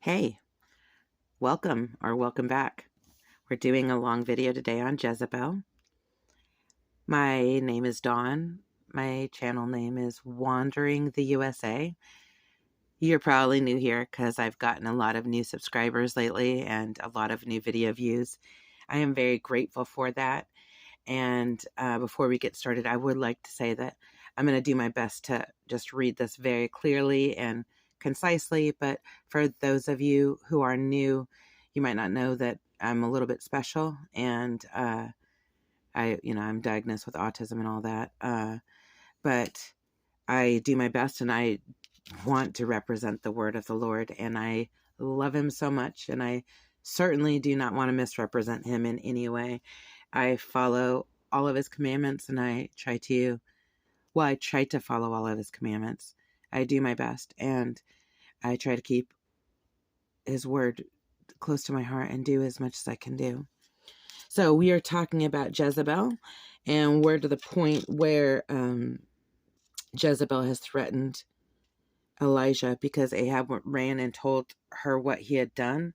Hey, welcome back. We're doing a long video today on Jezebel. My name is Dawn. My channel name is Wandering the USA. You're probably new here because I've gotten a lot of new subscribers lately and a lot of new video views. I am very grateful for that. And before we get started, I would like to say that I'm going to do my best to just read this very clearly and concisely. But for those of you who are new, you might not know that I'm a little bit special, and I'm diagnosed with autism and all that. But I do my best, and I want to represent the word of the Lord, and I love him so much, and I certainly do not want to misrepresent him in any way. I follow all of his commandments, and I try to follow all of his commandments. I do my best, and I try to keep his word close to my heart and do as much as I can do. So we are talking about Jezebel, and we're to the point where Jezebel has threatened Elijah because Ahab ran and told her what he had done.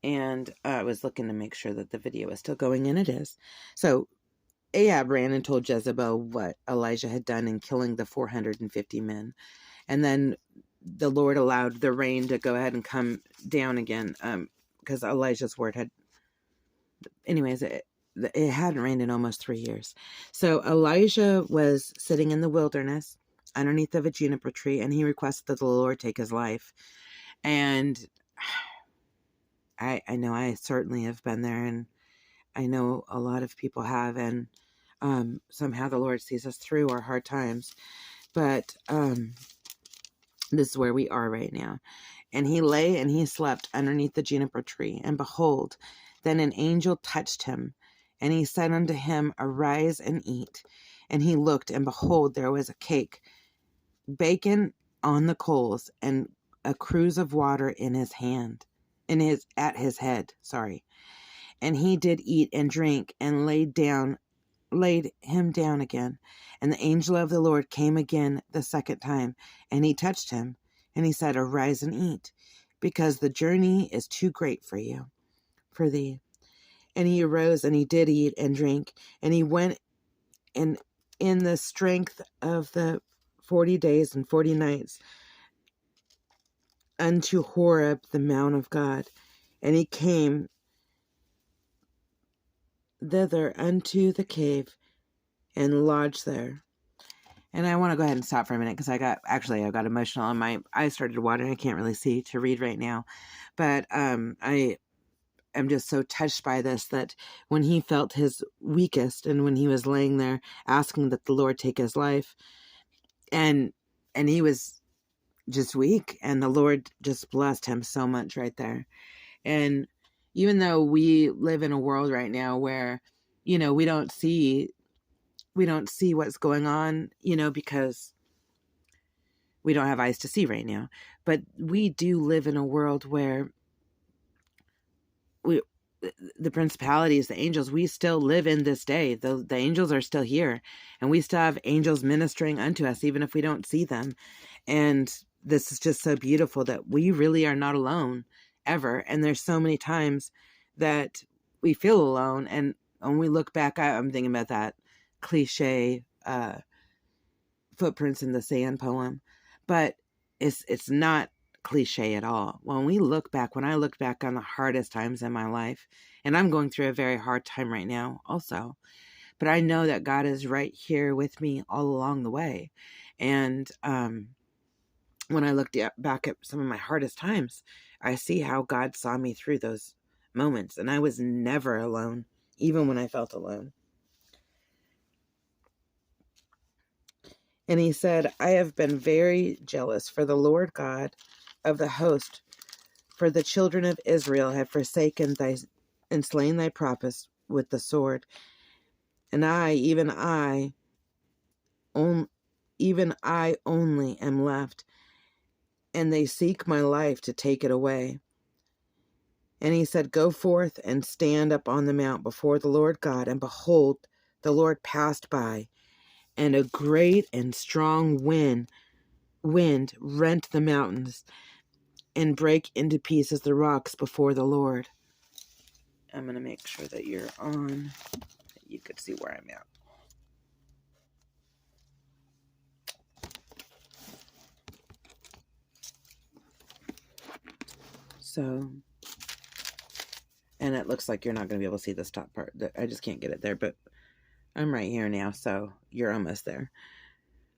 And I was looking to make sure that the video is still going, and it is. So Ahab ran and told Jezebel what Elijah had done in killing the 450 men. And then the Lord allowed the rain to go ahead and come down again, because Elijah's word had... Anyways, it hadn't rained in almost 3 years. So Elijah was sitting in the wilderness underneath of a juniper tree, and he requested that the Lord take his life. And I know I certainly have been there, and I know a lot of people have, and somehow the Lord sees us through our hard times. But this is where we are right now. And he lay and he slept underneath the juniper tree, and behold, then an angel touched him, and he said unto him, Arise and eat. And he looked, and behold, there was a cake, bacon on the coals, and a cruse of water in his hand, at his head. And he did eat and drink, and laid him down again. And the angel of the Lord came again the second time, and he touched him, and he said, Arise and eat, because the journey is too great for thee. And he arose, and he did eat and drink, and he went in the strength of the 40 days and 40 nights unto Horeb, the mount of God. And he came thither unto the cave, and lodged there. And I want to go ahead and stop for a minute, because I got emotional, and my eyes started watering. I can't really see to read right now. But I am just so touched by this, that when he felt his weakest, and when he was laying there asking that the Lord take his life, and he was just weak, and the Lord just blessed him so much right there. And even though we live in a world right now where, we don't see what's going on, because we don't have eyes to see right now. But we do live in a world where the principalities, the angels, we still live in this day. The angels are still here, and we still have angels ministering unto us, even if we don't see them. And this is just so beautiful that we really are not alone ever. And there's so many times that we feel alone. And when we look back, I'm thinking about that cliche footprints in the sand poem, but it's not cliche at all. When I look back on the hardest times in my life, and I'm going through a very hard time right now also, but I know that God is right here with me all along the way. And when I look back at some of my hardest times, I see how God saw me through those moments, and I was never alone, even when I felt alone. And he said, I have been very jealous for the Lord God of the host, for the children of Israel have forsaken thy and slain thy prophets with the sword. And even I only am left, and they seek my life to take it away. And he said, Go forth and stand up on the mount before the Lord God. And behold, the Lord passed by, and a great and strong wind wind rent the mountains and break into pieces the rocks before the Lord. I'm going to make sure that you're on. You could see where I'm at. So, and it looks like you're not going to be able to see this top part. I just can't get it there, but I'm right here now, so you're almost there.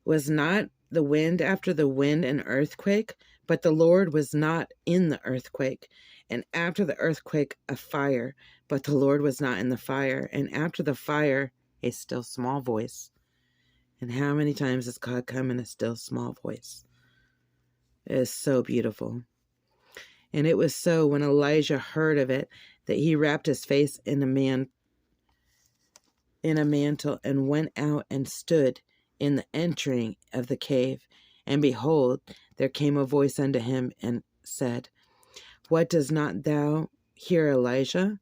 Was not the wind after the wind an earthquake? But the Lord was not in the earthquake. And after the earthquake, a fire. But the Lord was not in the fire. And after the fire, a still small voice. And how many times has God come in a still small voice? It is so beautiful. And it was so when Elijah heard of it that he wrapped his face in a mantle and went out and stood in the entering of the cave. And behold, there came a voice unto him and said, What does not thou hear, Elijah?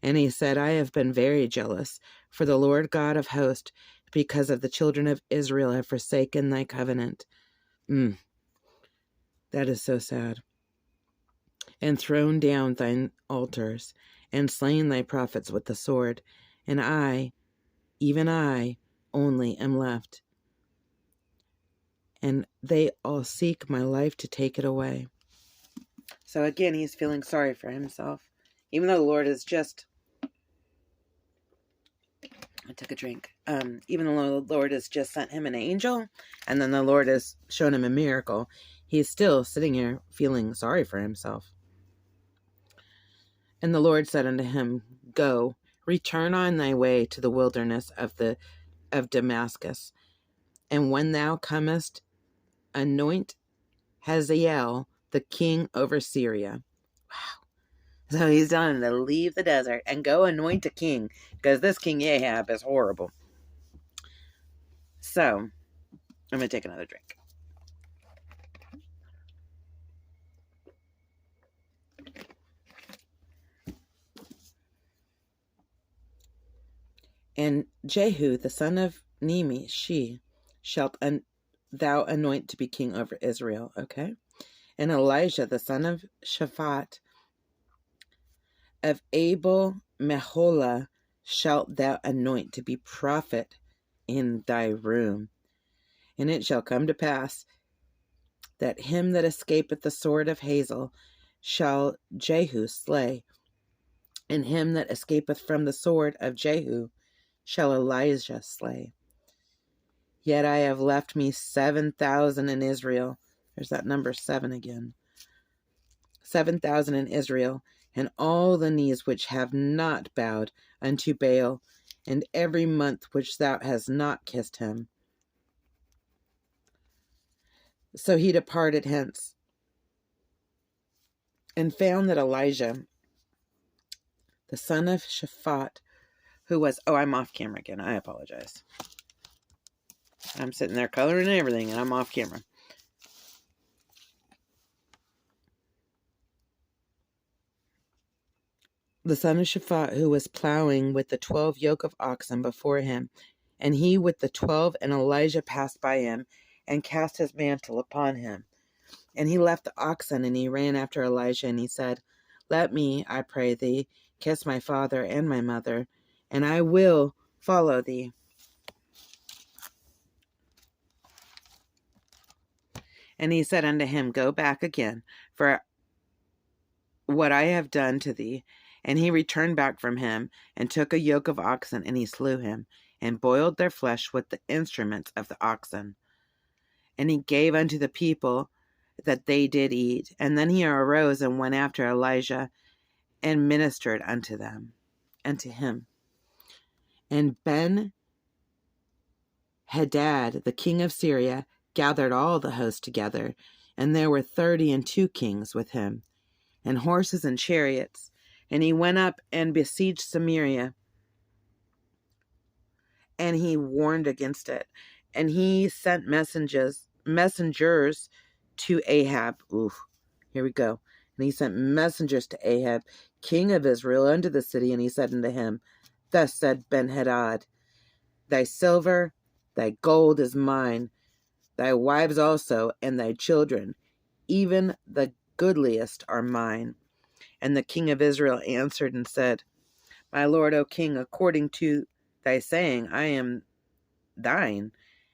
And he said, I have been very jealous, for the Lord God of hosts, because of the children of Israel, have forsaken thy covenant. That is so sad. And thrown down thine altars, and slain thy prophets with the sword. And I, even I, only am left. And they all seek my life to take it away. So again, he's feeling sorry for himself. Even though the Lord is just... I took a drink. Even though the Lord has just sent him an angel, and then the Lord has shown him a miracle, he's still sitting here feeling sorry for himself. And the Lord said unto him, Go, return on thy way to the wilderness of Damascus, and when thou comest, anoint Hazael the king over Syria. Wow. So he's telling him to leave the desert and go anoint a king, because this King Ahab is horrible. So, I'm going to take another drink. And Jehu, the son of Nimshi, shalt thou anoint to be king over Israel. Okay? And Elijah, the son of Shaphat, of Abel Meholah, shalt thou anoint to be prophet in thy room. And it shall come to pass that him that escapeth the sword of Hazael shall Jehu slay, and him that escapeth from the sword of Jehu shall Elijah slay. Yet I have left me 7,000 in Israel. There's that number 7 again. 7,000 in Israel, and all the knees which have not bowed unto Baal, and every month which thou hast not kissed him. So he departed hence, and found that Elijah, the son of Shaphat, who was... Oh, I'm off camera again. I apologize. I'm sitting there coloring and everything, and I'm off camera. The son of Shaphat, who was plowing with the 12 yoke of oxen before him, and he with the 12, and Elijah passed by him, and cast his mantle upon him. And he left the oxen, and he ran after Elijah, and he said, Let me, I pray thee, kiss my father and my mother, and I will follow thee. And he said unto him, Go back again, for what I have done to thee. And he returned back from him, and took a yoke of oxen, and he slew him, and boiled their flesh with the instruments of the oxen. And he gave unto the people that they did eat. And then he arose and went after Elijah, and ministered unto him. And Ben-Hadad, the king of Syria, gathered all the host together, and there were 32 kings with him, and horses and chariots. And he went up and besieged Samaria, and he warned against it. And he sent messengers to Ahab. Here we go. And he sent messengers to Ahab, king of Israel, unto the city, and he said unto him, Thus said Ben-Hadad, Thy silver, thy gold is mine, thy wives also, and thy children, even the goodliest are mine. And the king of Israel answered and said, My lord, O king, according to thy saying, I am thine,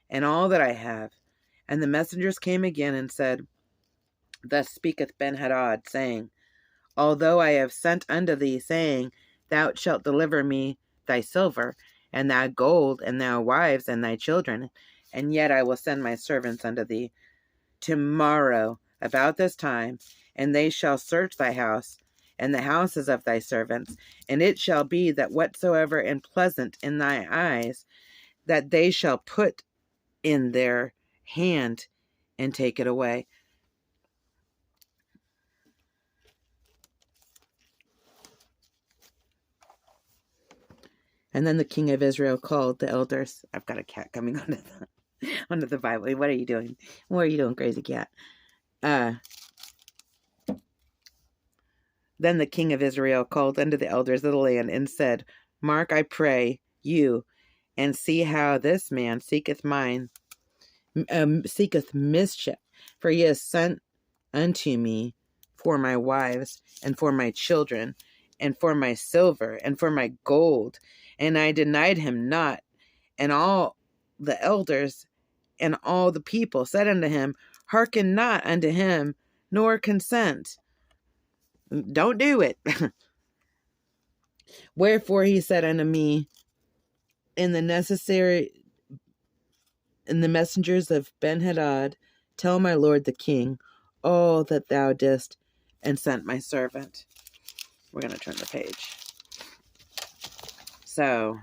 and all that I have. And the messengers came again and said, Thus speaketh Benhadad, saying, Although I have sent unto thee, saying, Thou shalt deliver me thy silver, and thy gold, and thy wives, and thy children, and yet I will send my servants unto thee tomorrow about this time, and they shall search thy house, and the houses of thy servants, and it shall be that whatsoever is pleasant in thy eyes, that they shall put in their hand and take it away. And then the king of Israel called the elders. I've got a cat coming onto the Bible. What are you doing? What are you doing, crazy cat? Then the king of Israel called unto the elders of the land and said, Mark, I pray you, and see how this man seeketh mischief, for he has sent unto me for my wives, and for my children, and for my silver, and for my gold, and I denied him not. And all the elders and all the people said unto him, Hearken not unto him, nor consent. Don't do it. Wherefore he said unto me, in the messengers of Benhadad, tell my lord the king all that thou didst, and sent my servant. We're going to turn the page. So,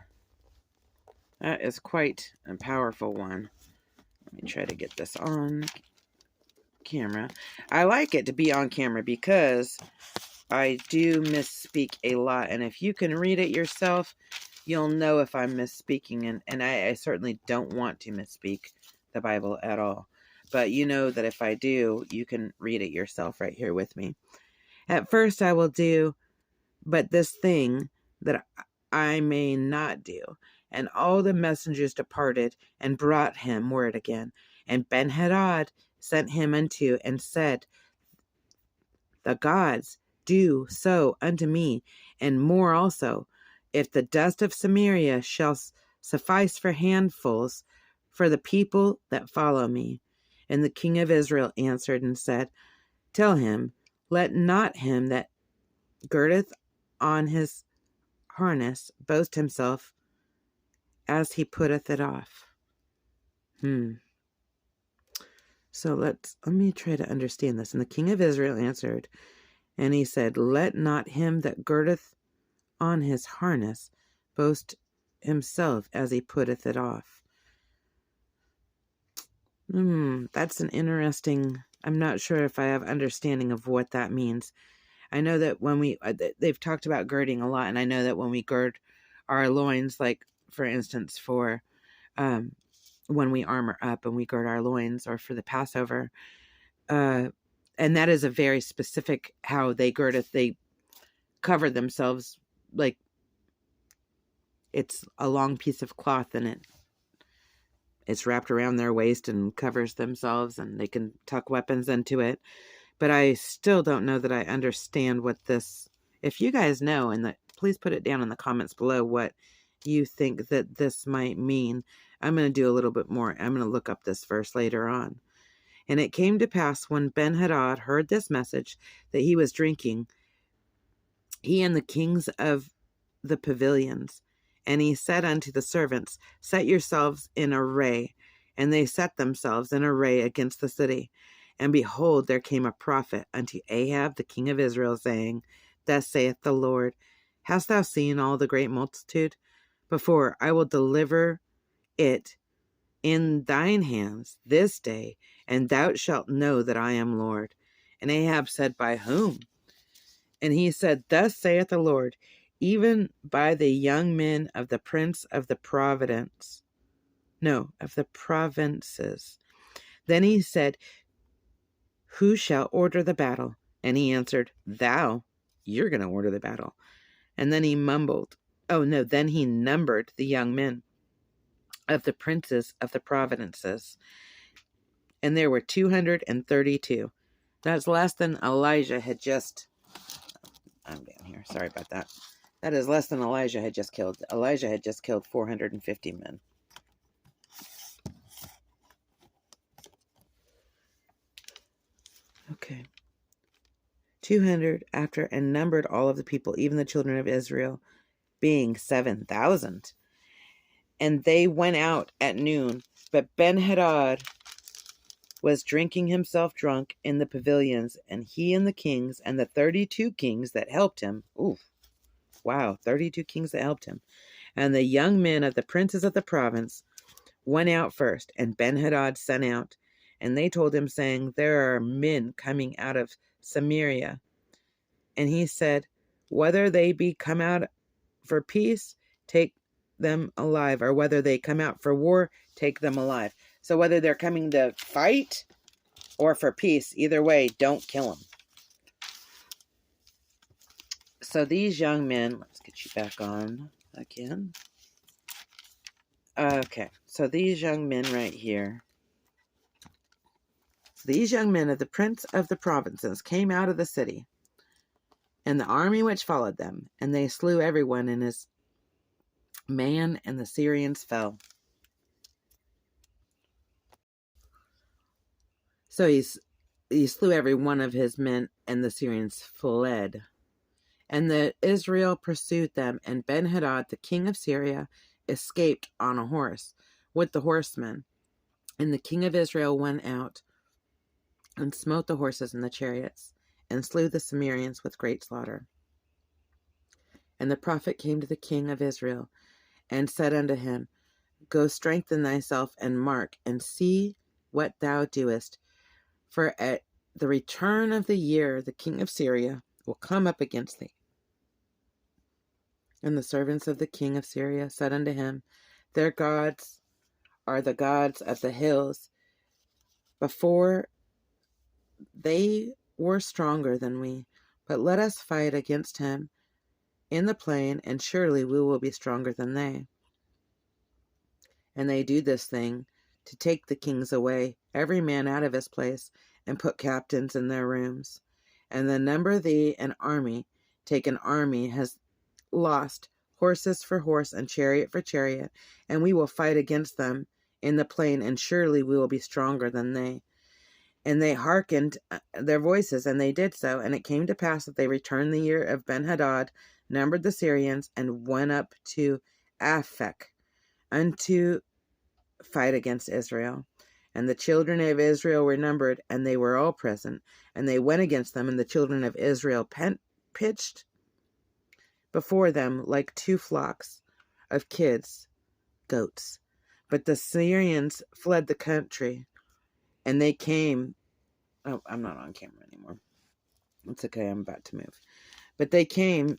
that is quite a powerful one. Let me try to get this on camera. I like it to be on camera because I do misspeak a lot. And if you can read it yourself, you'll know if I'm misspeaking. And I certainly don't want to misspeak the Bible at all. But you know that if I do, you can read it yourself right here with me. At first I will do but this thing that I may not do. And all the messengers departed and brought him word again. And Benhadad sent him unto and said, The gods do so unto me, and more also, if the dust of Samaria shall suffice for handfuls for the people that follow me. And the king of Israel answered and said, Tell him, let not him that girdeth on his harness boast himself as he putteth it off. So let me try to understand this. And the king of Israel answered, and he said, Let not him that girdeth on his harness boast himself as he putteth it off. That's an interesting, I'm not sure if I have understanding of what that means. I know that when they've talked about girding a lot, and I know that when we gird our loins, like for instance, for when we armor up and we gird our loins, or for the Passover, and that is a very specific how they girdeth. They cover themselves, like it's a long piece of cloth and it's wrapped around their waist and covers themselves, and they can tuck weapons into it. But I still don't know that I understand what this, if you guys know, and please put it down in the comments below what you think that this might mean. I'm going to do a little bit more. I'm going to look up this verse later on. And it came to pass when Benhadad heard this message that he was drinking, he and the kings of the pavilions, and he said unto the servants, Set yourselves in array. And they set themselves in array against the city. And behold, there came a prophet unto Ahab the king of Israel, saying, Thus saith the Lord, Hast thou seen all the great multitude? Before I will deliver it in thine hands this day, and thou shalt know that I am Lord. And Ahab said, By whom? And he said, Thus saith the Lord, even by the young men of the prince of the provinces. Then he said, Who shall order the battle? And he answered, Thou, you're going to order the battle. And then he then he numbered the young men of the princes of the provinces. and there were 232. That's less than Elijah had just... I'm down here. Sorry about that. That is less than Elijah had just killed. Elijah had just killed 450 men. Okay. 200 after, and numbered all of the people, even the children of Israel, being 7,000. And they went out at noon. But Ben-Hadad was drinking himself drunk in the pavilions, and he and the kings and the 32 kings that helped him. Ooh, wow, 32 kings that helped him. And the young men of the princes of the province went out first, and Ben-Hadad sent out. And they told him, saying, there are men coming out of Samaria. And he said, whether they be come out for peace, take them alive, or whether they come out for war, take them alive. So whether they're coming to fight or for peace, either way, don't kill them. So these young men, let's get you back on again. Okay, so these young men right here, these young men of the prince of the provinces came out of the city, and the army which followed them, and they slew everyone in his man, and the Syrians fell. So he slew every one of his men, and the Syrians fled. And the Israel pursued them, and Ben-Hadad, the king of Syria, escaped on a horse with the horsemen. And the king of Israel went out and smote the horses and the chariots, and slew the Samaritans with great slaughter. And the prophet came to the king of Israel, and said unto him, go strengthen thyself, and mark, and see what thou doest. For at the return of the year the king of Syria will come up against thee. And the servants of the king of Syria said unto him, their gods are the gods of the hills. Before they were stronger than we, but let us fight against him in the plain, and surely we will be stronger than they. And they do this thing to take the kings away, every man out of his place, and put captains in their rooms. And the number thee an army, take an army, has lost horses for horse, and chariot for chariot, and we will fight against them in the plain, and surely we will be stronger than they. And they hearkened their voices, and they did so. And it came to pass that they returned the year of Ben-Hadad, numbered the Syrians, and went up to Aphek unto fight against Israel. And the children of Israel were numbered, and they were all present. And they went against them, and the children of Israel pitched before them like two flocks of goats. But the Syrians fled the country, and they came. Oh, I'm not on camera anymore. It's okay, I'm about to move. But they came,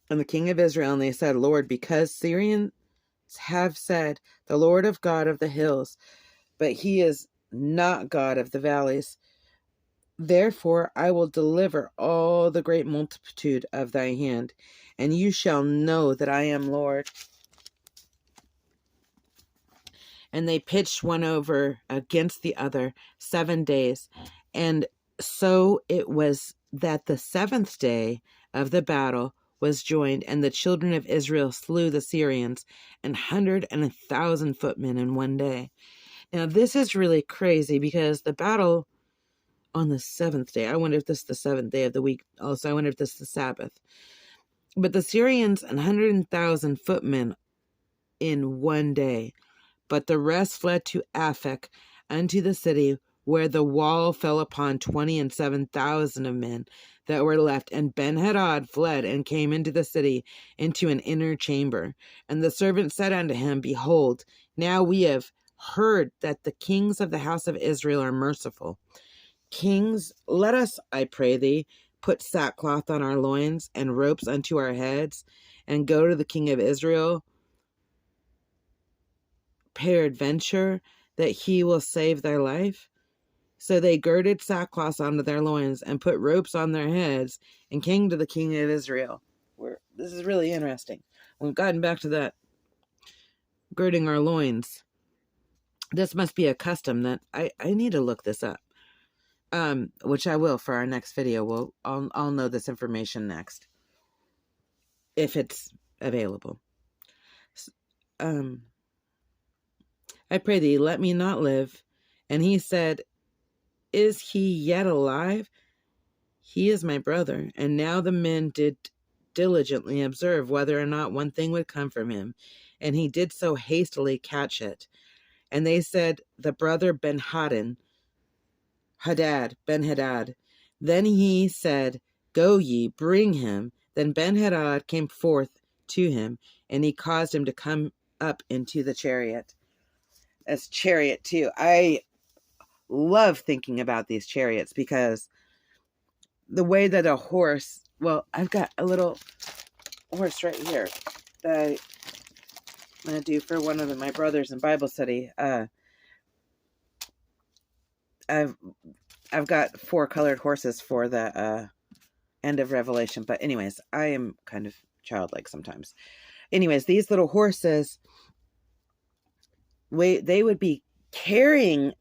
and the king of Israel, and they said, Lord, because Syrians have said, the Lord of God of the hills, but he is not God of the valleys. Therefore I will deliver all the great multitude of thy hand, and you shall know that I am Lord. And they pitched one over against the other 7 days. And so it was that the 7th day of the battle was joined, and the children of Israel slew the Syrians, 100 and 1,000 footmen in 1 day. Now this is really crazy, because the battle on the 7th day, I wonder if this is the 7th day of the week. Also, I wonder if this is the Sabbath. But the Syrians, 100,000 footmen in 1 day. But the rest fled to Aphek unto the city, where the wall fell upon 27,000 of men that were left. And Ben-Hadad fled and came into the city, into an inner chamber. And the servant said unto him, behold, now we have heard that the kings of the house of Israel are merciful. Kings, let us, I pray thee, put sackcloth on our loins, and ropes unto our heads, and go to the king of Israel, peradventure that he will save thy life. So they girded sackcloth onto their loins, and put ropes on their heads, and came to the king of Israel. This is really interesting. We've gotten back to that girding our loins. this must be a custom that I need to look this up. Which I will for our next video. I'll know this information next, if it's available. I pray thee, let me not live. And he said, is he yet alive? He is my brother. And now the men did diligently observe whether or not one thing would come from him. And he did so hastily catch it. And they said, the brother Ben-Hadad. Then he said, go ye, bring him. Then Ben-Hadad came forth to him, and he caused him to come up into the chariot. As chariot too. I love thinking about these chariots, because the way that a horse, well, I've got a little horse right here that I'm going to do for one of my brothers in Bible study. I've got 4 colored horses for the end of Revelation. But anyways, I am kind of childlike sometimes. Anyways, these little horses, they would be dragging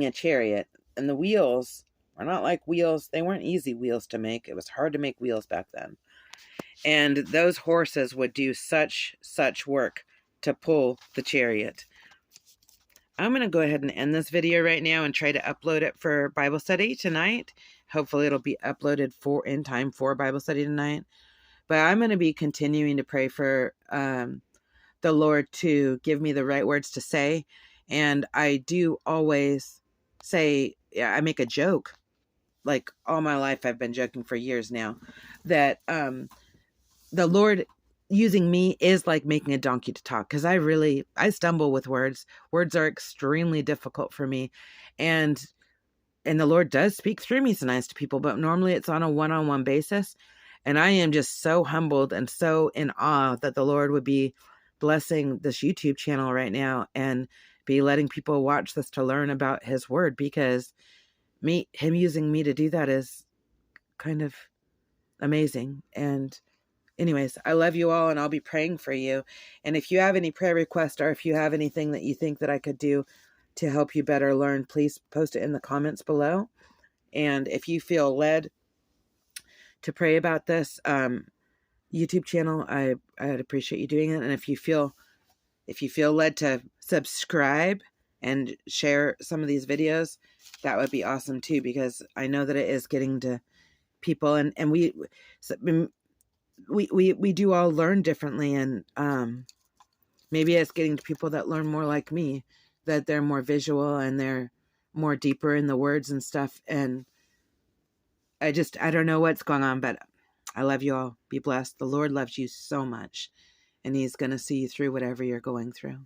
a chariot, and the wheels are not like wheels. They weren't easy wheels to make. It was hard to make wheels back then. And those horses would do such work to pull the chariot. I'm going to go ahead and end this video right now and try to upload it for Bible study tonight. Hopefully it'll be uploaded in time for Bible study tonight. But I'm going to be continuing to pray for the Lord to give me the right words to say. And I do always say, I make a joke. Like all my life, I've been joking for years now, that the Lord using me is like making a donkey to talk, because I stumble with words. Words are extremely difficult for me, and the Lord does speak through me sometimes to people, but normally it's on a one-on-one basis. And I am just so humbled and so in awe that the Lord would be blessing this YouTube channel right now and be letting people watch this to learn about his word, because him using me to do that is kind of amazing. And anyways, I love you all, and I'll be praying for you. And if you have any prayer requests, or if you have anything that you think that I could do to help you better learn, please post it in the comments below. And if you feel led to pray about this YouTube channel, I'd appreciate you doing it. And if you feel led to subscribe and share some of these videos, that would be awesome too, because I know that it is getting to people, and we do all learn differently, and maybe it's getting to people that learn more like me, that they're more visual and they're more deeper in the words and stuff. And I don't know what's going on, but I love you all. Be blessed. The Lord loves you so much, and he's going to see you through whatever you're going through.